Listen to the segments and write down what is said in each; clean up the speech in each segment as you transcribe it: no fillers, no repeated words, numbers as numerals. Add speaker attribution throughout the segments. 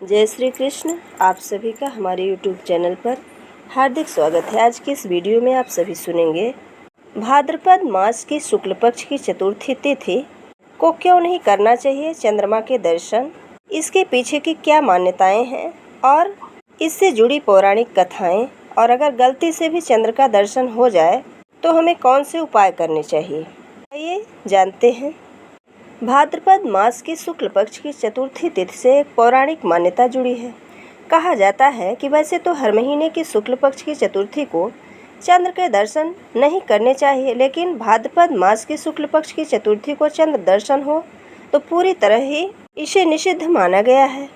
Speaker 1: जय श्री कृष्ण। आप सभी का हमारे YouTube चैनल पर हार्दिक स्वागत है। आज की इस वीडियो में आप सभी सुनेंगे भाद्रपद मास की शुक्ल पक्ष की चतुर्थी तिथि को क्यों नहीं करना चाहिए चंद्रमा के दर्शन, इसके पीछे की क्या मान्यताएं हैं और इससे जुड़ी पौराणिक कथाएं, और अगर गलती से भी चंद्र का दर्शन हो जाए तो हमें कौन से उपाय करने चाहिए, आइए जानते हैं। भाद्रपद मास की शुक्ल पक्ष की चतुर्थी तिथि से एक पौराणिक मान्यता जुड़ी है। कहा जाता है कि वैसे तो हर महीने की शुक्ल पक्ष की चतुर्थी को चंद्र के दर्शन नहीं करने चाहिए, लेकिन भाद्रपद मास की शुक्ल पक्ष की चतुर्थी को चंद्र दर्शन हो तो पूरी तरह ही इसे निषिद्ध माना गया है।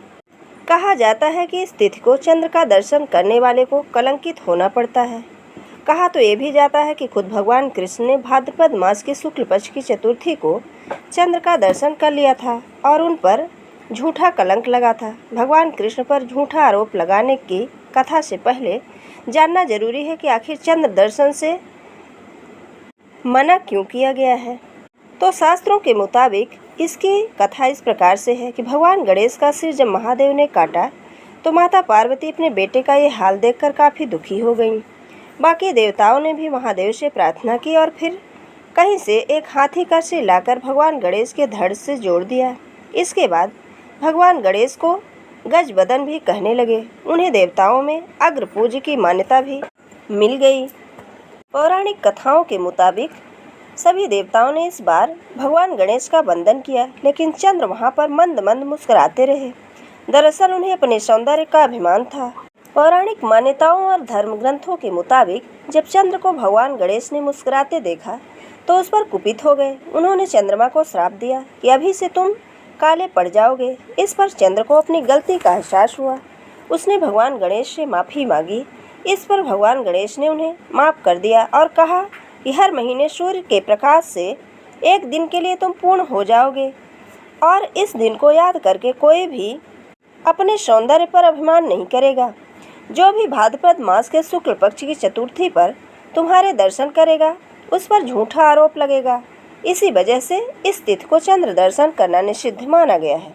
Speaker 1: कहा जाता है कि इस तिथि को चंद्र का दर्शन करने वाले को कलंकित होना पड़ता है। कहा तो ये भी जाता है कि खुद भगवान कृष्ण ने भाद्रपद मास की शुक्ल पक्ष की चतुर्थी को चंद्र का दर्शन कर लिया था और उन पर झूठा कलंक लगा था। भगवान कृष्ण पर झूठा आरोप लगाने की कथा से पहले जानना जरूरी है कि आखिर चंद्र दर्शन से मना क्यों किया गया है। तो शास्त्रों के मुताबिक इसकी कथा इस प्रकार से है कि भगवान गणेश का सिर जब महादेव ने काटा तो माता पार्वती अपने बेटे का ये हाल देखकर काफ़ी दुखी हो गईं। बाकी देवताओं ने भी महादेव से प्रार्थना की और फिर कहीं से एक हाथी का सिर लाकर भगवान गणेश के धड़ से जोड़ दिया। इसके बाद भगवान गणेश को गजबदन भी कहने लगे। उन्हें देवताओं में अग्र पूज्य की मान्यता भी मिल गई। पौराणिक कथाओं के मुताबिक सभी देवताओं ने इस बार भगवान गणेश का वंदन किया, लेकिन चंद्र वहां पर मंद मंद मुस्कुराते रहे। दरअसल उन्हें अपने सौंदर्य का अभिमान था। पौराणिक मान्यताओं और धर्म ग्रंथों के मुताबिक जब चंद्र को भगवान गणेश ने मुस्कुराते देखा तो उस पर कुपित हो गए। उन्होंने चंद्रमा को श्राप दिया कि अभी से तुम काले पड़ जाओगे। इस पर चंद्र को अपनी गलती का एहसास हुआ। उसने भगवान गणेश से माफ़ी मांगी। इस पर भगवान गणेश ने उन्हें माफ़ कर दिया और कहा कि हर महीने सूर्य के प्रकाश से एक दिन के लिए तुम पूर्ण हो जाओगे, और इस दिन को याद करके कोई भी अपने सौंदर्य पर अभिमान नहीं करेगा। जो भी भाद्रपद मास के शुक्ल पक्ष की चतुर्थी पर तुम्हारे दर्शन करेगा उस पर झूठा आरोप लगेगा। इसी वजह से इस तिथि को चंद्र दर्शन करना निषिद्ध माना गया है।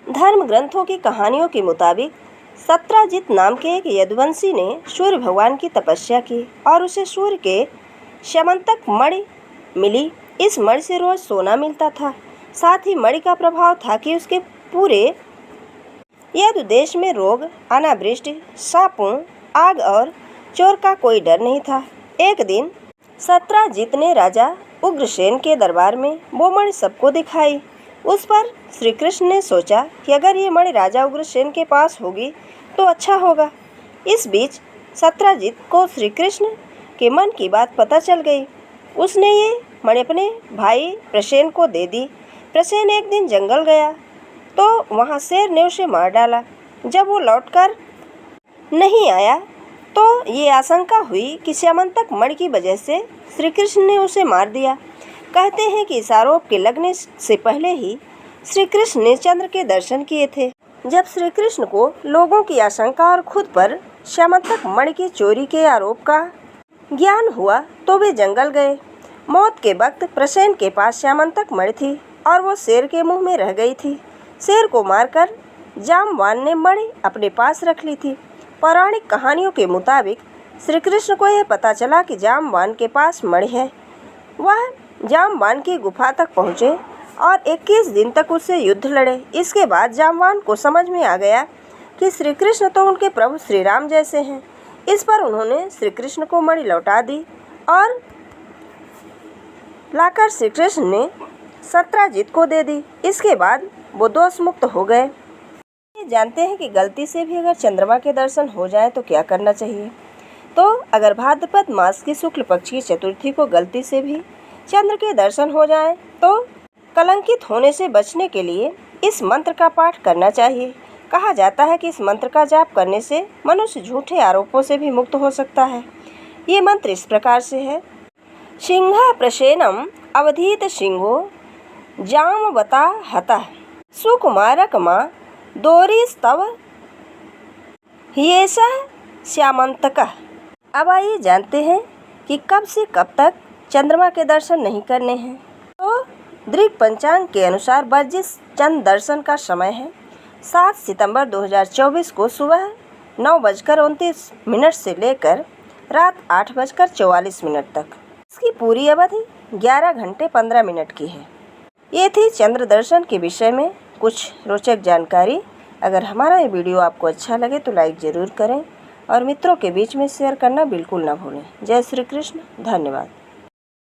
Speaker 1: धर्म ग्रंथों की कहानियों के मुताबिक सत्राजित नाम के एक यदुवंशी ने सूर्य भगवान की तपस्या की और उसे सूर्य के स्यमंतक मणि मिली। इस मणि से रोज सोना मिलता था। साथ ही मणि का प्रभाव था कि उसके पूरे यदु देश में रोग, अनावृष्टि, सापों, आग और चोर का कोई डर नहीं था। एक दिन सत्राजित ने राजा उग्रसेन के दरबार में वो मणि सबको दिखाई। उस पर श्री कृष्ण ने सोचा कि अगर ये मणि राजा उग्रसेन के पास होगी तो अच्छा होगा। इस बीच सत्राजित को श्री कृष्ण के मन की बात पता चल गई। उसने ये मणि अपने भाई प्रसेन को दे दी। प्रसेन एक दिन जंगल गया तो वहाँ शेर ने उसे मार डाला। जब वो लौटकर नहीं आया तो ये आशंका हुई कि स्यमंतक मणि की वजह से श्री कृष्ण ने उसे मार दिया। कहते हैं कि इस आरोप के लगने से पहले ही श्री कृष्ण ने चंद्र के दर्शन किए थे। जब श्री कृष्ण को लोगों की आशंका और खुद पर स्यमंतक मणि की चोरी के आरोप का ज्ञान हुआ तो वे जंगल गए। मौत के वक्त प्रसेन के पास स्यमंतक मणि थी और वो शेर के मुंह में रह गई थी। शेर को मारकर जामवान ने मणि अपने पास रख ली थी। पौराणिक कहानियों के मुताबिक श्री कृष्ण को यह पता चला कि जामवान के पास मणि है। वह जामवान की गुफा तक पहुँचे और 21 दिन तक उससे युद्ध लड़े। इसके बाद जामवान को समझ में आ गया कि श्री कृष्ण तो उनके प्रभु श्री राम जैसे हैं। इस पर उन्होंने श्री कृष्ण को मणि लौटा दी और लाकर श्री कृष्ण ने सत्राजित को दे दी। इसके बाद वो दोष मुक्त हो गए। जानते हैं कि गलती से भी अगर चंद्रमा के दर्शन हो जाए तो क्या करना चाहिए। तो अगर भाद्रपद मास की शुक्ल पक्ष की चतुर्थी को गलती से भी चंद्र के दर्शन हो जाए तो कलंकित होने से बचने के लिए इस मंत्र का पाठ करना चाहिए। कहा जाता है कि इस मंत्र का जाप करने से मनुष्य झूठे आरोपों से भी मुक्त हो सकता है। ये मंत्र इस प्रकार से है। सिंह प्रसेनम अवधीत सिंहो जामवता हतः सुकुमारक माँ दोरीस्तव येषः स्यमंतकः। अब आइए जानते हैं कि कब से कब तक चंद्रमा के दर्शन नहीं करने हैं। तो दृक पंचांग के अनुसार वर्जित चंद्र दर्शन का समय है 7 सितंबर 2024 को सुबह 9:29 से लेकर रात 8:44 तक। इसकी पूरी अवधि 11 घंटे 15 मिनट की है। ये थी चंद्र दर्शन के विषय में कुछ रोचक जानकारी। अगर हमारा ये वीडियो आपको अच्छा लगे तो लाइक ज़रूर करें और मित्रों के बीच में शेयर करना बिल्कुल ना भूलें। जय श्री कृष्ण, धन्यवाद।